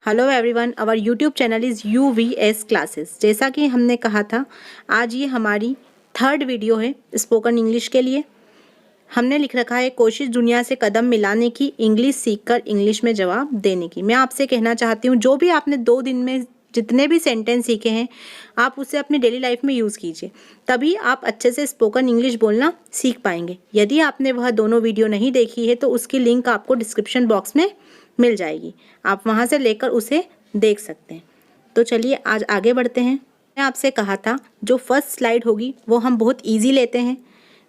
Hello everyone, our YouTube channel is UVS classes. जैसा कि हमने कहा था, आज ये हमारी थर्ड वीडियो है स्पोकन इंग्लिश के लिए। हमने लिख रखा है कोशिश दुनिया से कदम मिलाने की, इंग्लिश सीखकर इंग्लिश में जवाब देने की। मैं आपसे कहना चाहती हूँ, जो भी आपने 2 दिन में जितने भी सेंटेंस सीखे हैं, आप उसे अपनी डेली लाइफ में यूज़ कीजिए, तभी आप अच्छे से स्पोकन इंग्लिश बोलना सीख पाएंगे। यदि आपने वह दोनों वीडियो नहीं देखी है तो उसकी लिंक आपको डिस्क्रिप्शन बॉक्स में मिल जाएगी, आप वहाँ से लेकर उसे देख सकते हैं। तो चलिए आज आगे बढ़ते हैं। मैं आपसे कहा था जो फर्स्ट स्लाइड होगी वो हम बहुत ईजी लेते हैं।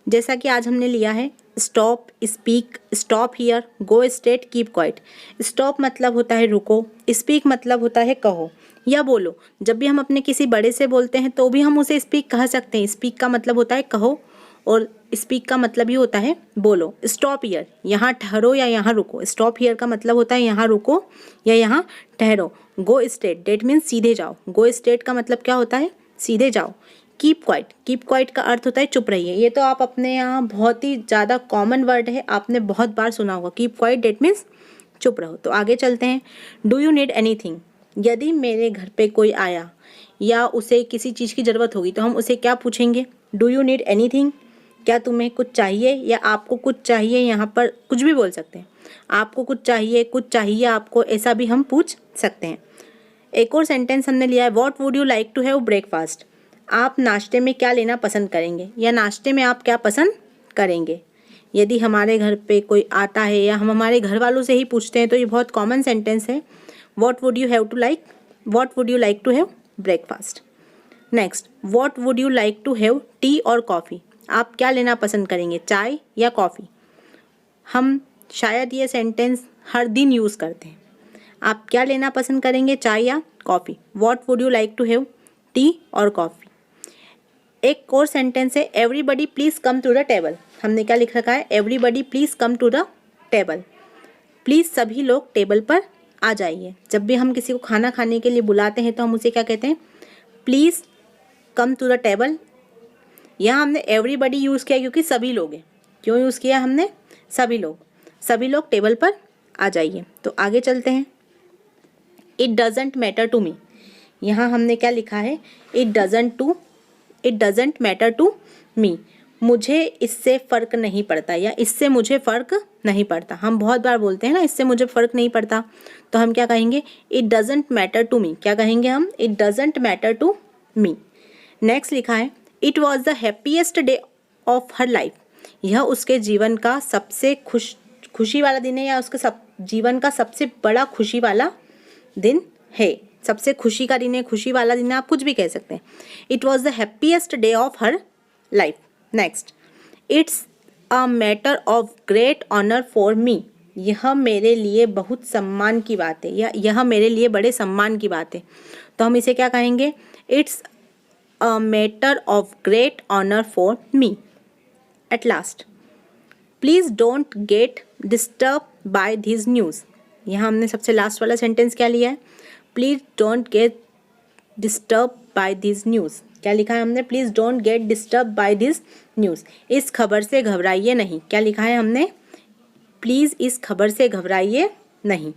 जैसा कि आज हमने लिया है stop, speak, stop here, go straight, keep quiet. Stop मतलब होता है रुको, स्पीक मतलब होता है कहो या बोलो। जब भी हम अपने किसी बड़े से बोलते हैं तो भी हम उसे स्पीक कह सकते हैं। स्पीक का मतलब होता है कहो और स्पीक का मतलब ही होता है बोलो। स्टॉप हियर, यहाँ ठहरो या यहाँ रुको। स्टॉप हियर का मतलब होता है यहाँ रुको या यहाँ ठहरो। गो स्ट्रेट, डेट मीन्स सीधे जाओ। गो स्ट्रेट का मतलब क्या होता है? सीधे जाओ। कीप क्वाइट, कीप क्वाइट का अर्थ होता है चुप रहिए। ये तो आप अपने यहाँ बहुत ही ज़्यादा कॉमन वर्ड है, आपने बहुत बार सुना होगा। कीप क्वाइट डेट मीन्स चुप रहो। तो आगे चलते हैं। डू यू नीड एनीथिंग, यदि मेरे घर पे कोई आया या उसे किसी चीज़ की ज़रूरत होगी तो हम उसे क्या पूछेंगे? डू यू नीड एनीथिंग, क्या तुम्हें कुछ चाहिए या आपको कुछ चाहिए। यहाँ पर कुछ भी बोल सकते हैं। आपको कुछ चाहिए आपको, ऐसा भी हम पूछ सकते हैं। एक और सेंटेंस हमने लिया है, what would you like to have breakfast, आप नाश्ते में क्या लेना पसंद करेंगे या नाश्ते में आप क्या पसंद करेंगे। यदि हमारे घर पे कोई आता है या हम हमारे घर वालों से ही पूछते हैं तो ये बहुत कॉमन सेंटेंस है। What would you like to have breakfast. Next, what would you like to have tea और कॉफ़ी, आप क्या लेना पसंद करेंगे, चाय या कॉफ़ी। हम शायद ये सेंटेंस हर दिन यूज़ करते हैं। आप क्या लेना पसंद करेंगे, चाय या coffee. What would you like to have tea और कॉफ़ी। एक और सेंटेंस है, everybody please come to the table. हमने क्या लिख रखा है? Everybody please come to the table. Please सभी लोग टेबल पर आ जाइए। जब भी हम किसी को खाना खाने के लिए बुलाते हैं तो हम उसे क्या कहते हैं? Please come to the table. यहाँ हमने एवरीबडी यूज़ किया क्योंकि सभी लोग हैं। क्यों यूज़ किया हमने? सभी लोग टेबल पर आ जाइए। तो आगे चलते हैं। It doesn't matter to me, यहाँ हमने क्या लिखा है? It doesn't matter to me, मुझे इससे फ़र्क नहीं पड़ता या इससे मुझे फ़र्क नहीं पड़ता। हम बहुत बार बोलते हैं ना, इससे मुझे फ़र्क नहीं पड़ता, तो हम क्या कहेंगे? It doesn't matter to me. क्या कहेंगे हम? It doesn't matter to me. Next लिखा है, it was the happiest day of her life, यह उसके जीवन का सबसे खुशी वाला दिन है या उसके जीवन का सबसे बड़ा खुशी वाला दिन है। सबसे खुशी का दिन है, खुशी वाला दिन है, आप कुछ भी कह सकते हैं। It was the happiest day of her life. Next, it's a matter of great honour for me, यह मेरे लिए बहुत सम्मान की बात है या यह मेरे लिए बड़े सम्मान की बात है। तो हम इसे क्या कहेंगे? It's a matter of great honor for me. At last, please don't get disturbed by this news. यहाँ हमने सबसे लास्ट वाला सेंटेंस क्या लिया है? Please don't get disturbed by this news. क्या लिखा है हमने? Please don't get disturbed by this news. इस खबर से घबराइए नहीं। क्या लिखा है हमने? प्लीज़ इस खबर से घबराइए नहीं।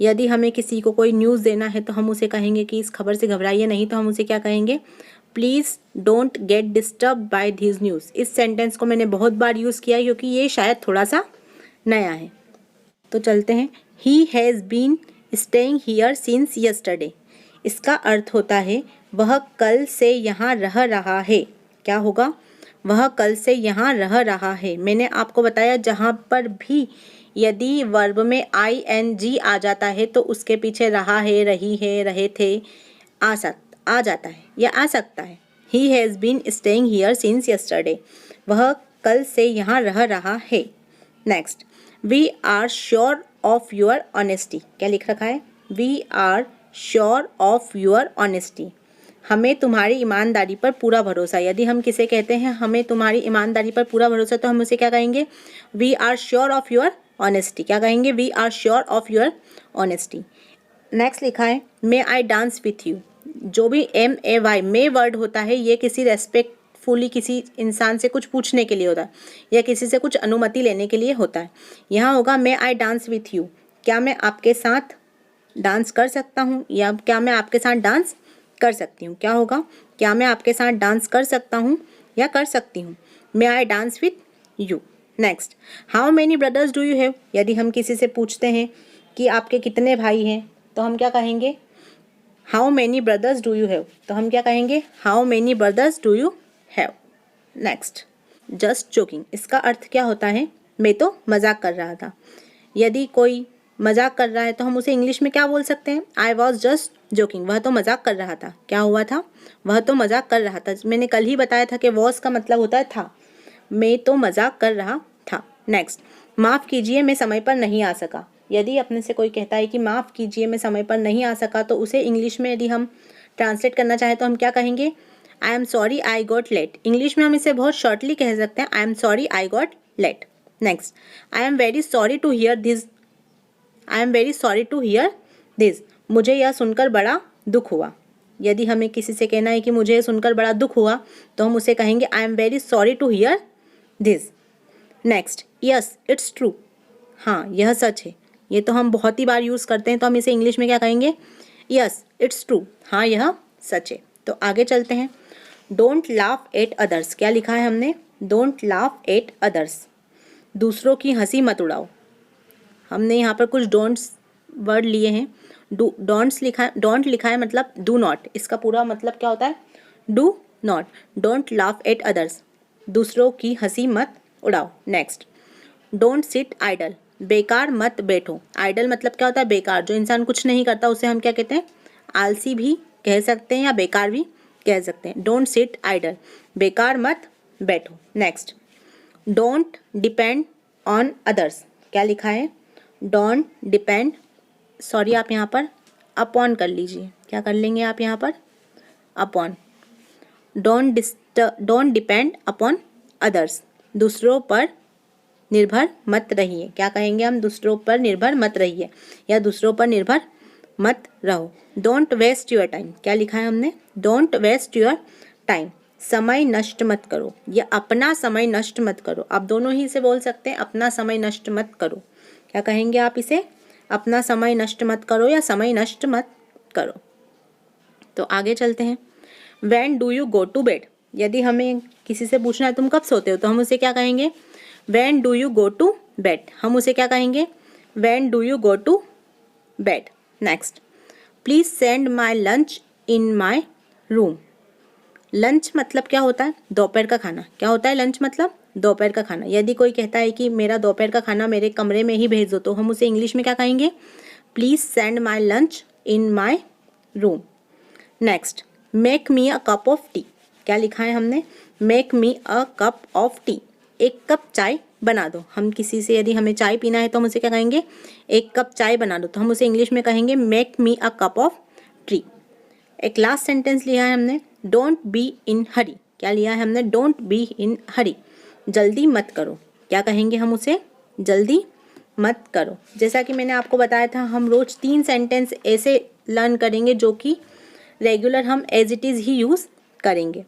यदि हमें किसी को कोई न्यूज़ देना है तो हम उसे कहेंगे कि इस खबर से घबराइए नहीं, तो हम उसे क्या कहेंगे? Please don't get disturb by this news. इस सेंटेंस को मैंने बहुत बार यूज़ किया क्योंकि ये शायद थोड़ा सा नया है। तो चलते हैं। He has been staying here since yesterday, इसका अर्थ होता है वह कल से यहाँ रह रहा है। क्या होगा? वह कल से यहाँ रह रहा है। मैंने आपको बताया जहाँ पर भी यदि वर्ब में ING आ जाता है तो उसके पीछे रहा है, रही है, रहे थे आ जाता है या आ सकता है। He has been staying here since yesterday, वह कल से यहाँ रह रहा है। Next, we are sure of your honesty, क्या लिख रखा है? We are sure of your honesty, हमें तुम्हारी ईमानदारी पर पूरा भरोसा। यदि हम किसे कहते हैं हमें तुम्हारी ईमानदारी पर पूरा भरोसा, तो हम उसे क्या कहेंगे? We are sure of your honesty। क्या कहेंगे? We are sure of your honesty। Next लिखा है, May I dance with you, जो भी MAY मे वर्ड होता है ये किसी रेस्पेक्टफुली किसी इंसान से कुछ पूछने के लिए होता है या किसी से कुछ अनुमति लेने के लिए होता है। यहाँ होगा मे आई डांस विथ यू, क्या मैं आपके साथ डांस कर सकता हूँ या क्या मैं आपके साथ डांस कर सकती हूँ। क्या होगा? क्या मैं आपके साथ डांस कर सकता हूँ या कर सकती हूँ। May I dance with you. Next, how many brothers do you have. यदि हम किसी से पूछते हैं कि आपके कितने भाई हैं तो हम क्या कहेंगे? How many brothers do you have. तो हम क्या कहेंगे? How many brothers do you have. Next, just joking. इसका अर्थ क्या होता है? मैं तो मजाक कर रहा था। यदि कोई मजाक कर रहा है तो हम उसे इंग्लिश में क्या बोल सकते हैं? I was just joking. वह तो मजाक कर रहा था। क्या हुआ था? वह तो मजाक कर रहा था। मैंने कल ही बताया था कि वॉज का मतलब होता है था। मैं तो मजाक कर रहा था। नेक्स्ट, माफ़ कीजिए मैं समय पर नहीं आ सका। यदि अपने से कोई कहता है कि माफ़ कीजिए मैं समय पर नहीं आ सका तो उसे इंग्लिश में यदि हम ट्रांसलेट करना चाहें तो हम क्या कहेंगे? I am sorry I got late. English में हम इसे बहुत शॉर्टली कह सकते हैं, I am sorry I got late. Next, I am very sorry to hear this. I am very sorry to hear this. मुझे यह सुनकर बड़ा दुख हुआ। यदि हमें किसी से कहना है कि मुझे यह सुनकर बड़ा दुख हुआ तो हम उसे कहेंगे I am very sorry to hear this. Next, yes it's true. हाँ यह सच है। ये तो हम बहुत ही बार यूज़ करते हैं तो हम इसे इंग्लिश में क्या कहेंगे? Yes it's true. हाँ यह सच है। तो आगे चलते हैं। Don't laugh at others. क्या लिखा है हमने? Don't laugh at others. दूसरों की हंसी मत उड़ाओ। हमने यहाँ पर कुछ डोंट्स वर्ड लिए हैं। डोंट्स लिखा है, डोंट लिखा है मतलब डू नॉट। इसका पूरा मतलब क्या होता है? Do not. Don't laugh at others. दूसरों की हंसी मत उड़ाओ। Next, don't sit idle. बेकार मत बैठो। आइडल मतलब क्या होता है? बेकार। जो इंसान कुछ नहीं करता उसे हम क्या कहते हैं? आलसी भी कह सकते हैं या बेकार भी कह सकते हैं। डोंट सिट आइडल, बेकार मत बैठो। Next, don't depend on others. क्या लिखा है? डोंट डिपेंड, सॉरी आप यहाँ पर अपॉन कर लीजिए। क्या कर लेंगे आप यहाँ पर? Upon. Don't depend upon others. दूसरों पर निर्भर मत रहिए। क्या कहेंगे हम? दूसरों पर निर्भर मत रहिए या दूसरों पर निर्भर मत रहो। Don't waste your time. क्या लिखा है हमने? Don't waste your time. समय नष्ट मत करो या अपना समय नष्ट मत करो। आप दोनों ही इसे बोल सकते हैं, अपना समय नष्ट मत करो। क्या कहेंगे आप इसे? अपना समय नष्ट मत करो या समय नष्ट मत करो। तो आगे चलते हैं। When do you go to bed. यदि हमें किसी से पूछना है तुम कब सोते हो तो हम उसे क्या कहेंगे? When do you go to bed. हम उसे क्या कहेंगे? When do you go to bed. Next, please send my lunch in my room. Lunch मतलब क्या होता है? दोपहर का खाना। क्या होता है लंच मतलब? दोपहर का खाना। यदि कोई कहता है कि मेरा दोपहर का खाना मेरे कमरे में ही भेज दो तो हम उसे इंग्लिश में क्या कहेंगे? Please send my lunch in my room. Next, make me a cup of T. क्या लिखा है हमने? Make me a cup of T. एक कप चाय बना दो। हम किसी से यदि हमें चाय पीना है तो हम उसे क्या कहेंगे? एक कप चाय बना दो। तो हम उसे इंग्लिश में कहेंगे make me a cup of T. एक लास्ट सेंटेंस लिया है हमने, डोंट बी इन हरी। क्या लिया है हमने? डोंट बी इन हरी। जल्दी मत करो। क्या कहेंगे हम उसे? जल्दी मत करो। जैसा कि मैंने आपको बताया था हम रोज 3 सेंटेंस ऐसे लर्न करेंगे जो कि रेगुलर हम एज इट इज़ ही यूज़ करेंगे।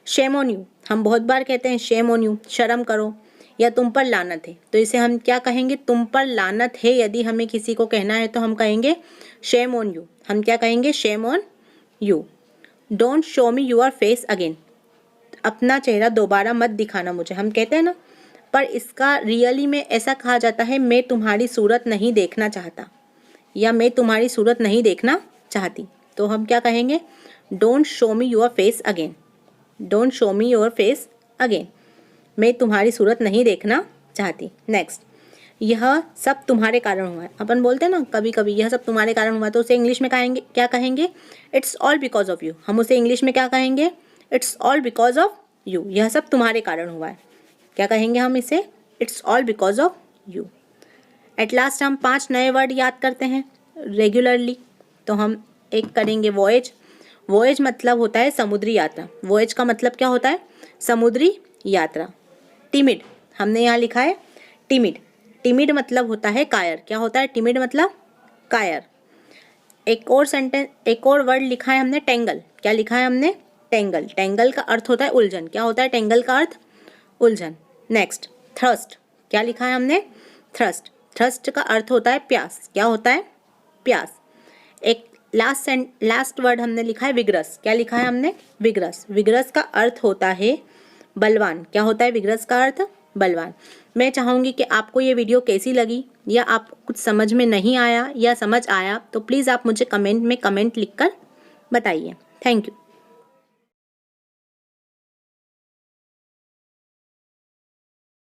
शेम ऑन यू, हम बहुत बार कहते हैं शेम ऑन यू, शर्म करो, या तुम पर लानत है। तो इसे हम क्या कहेंगे? तुम पर लानत है। यदि हमें किसी को कहना है तो हम कहेंगे शेम ऑन यू। हम क्या कहेंगे? Shame on you. Don't show me your face again. अपना चेहरा दोबारा मत दिखाना मुझे। हम कहते हैं ना, पर इसका रियली में ऐसा कहा जाता है मैं तुम्हारी सूरत नहीं देखना चाहता या मैं तुम्हारी सूरत नहीं देखना चाहती। तो हम क्या कहेंगे? Don't show me your face again. Don't show me your face again. मैं तुम्हारी सूरत नहीं देखना चाहती। नेक्स्ट, यह सब तुम्हारे कारण हुआ है। अपन बोलते हैं ना कभी कभी यह सब तुम्हारे कारण हुआ है, तो उसे इंग्लिश में कहेंगे, क्या कहेंगे? It's all because of you. हम उसे इंग्लिश में क्या कहेंगे? It's all because of you. यह सब तुम्हारे कारण हुआ है। क्या कहेंगे हम इसे? It's all because of you. At last हम 5 नए वर्ड याद करते हैं रेगुलरली। तो हम एक करेंगे वॉयज। वॉयज मतलब होता है समुद्री यात्रा। वॉयज का मतलब क्या होता है? समुद्री यात्रा। टिमिड, हमने यहाँ लिखा है टिमिड। टिमिड मतलब होता है कायर। क्या होता है टिमिड मतलब? कायर। एक और सेंटेंस, एक और वर्ड लिखा है हमने टेंगल। क्या लिखा है हमने? टेंगल। टेंगल का अर्थ होता है उलझन। क्या होता है टेंगल का अर्थ? उलझन। Next, thrust. क्या लिखा है हमने? थ्रस्ट। थ्रस्ट का अर्थ होता है प्यास। क्या होता है? प्यास। एक लास्ट वर्ड हमने लिखा है विग्रस। क्या लिखा है हमने? विग्रस। विग्रस का अर्थ होता है बलवान। क्या होता है विग्रस का अर्थ? बलवान। मैं चाहूँगी कि आपको ये वीडियो कैसी लगी, या आप कुछ समझ में नहीं आया या समझ आया, तो प्लीज़ आप मुझे कमेंट में कमेंट लिखकर बताइए। Thank you.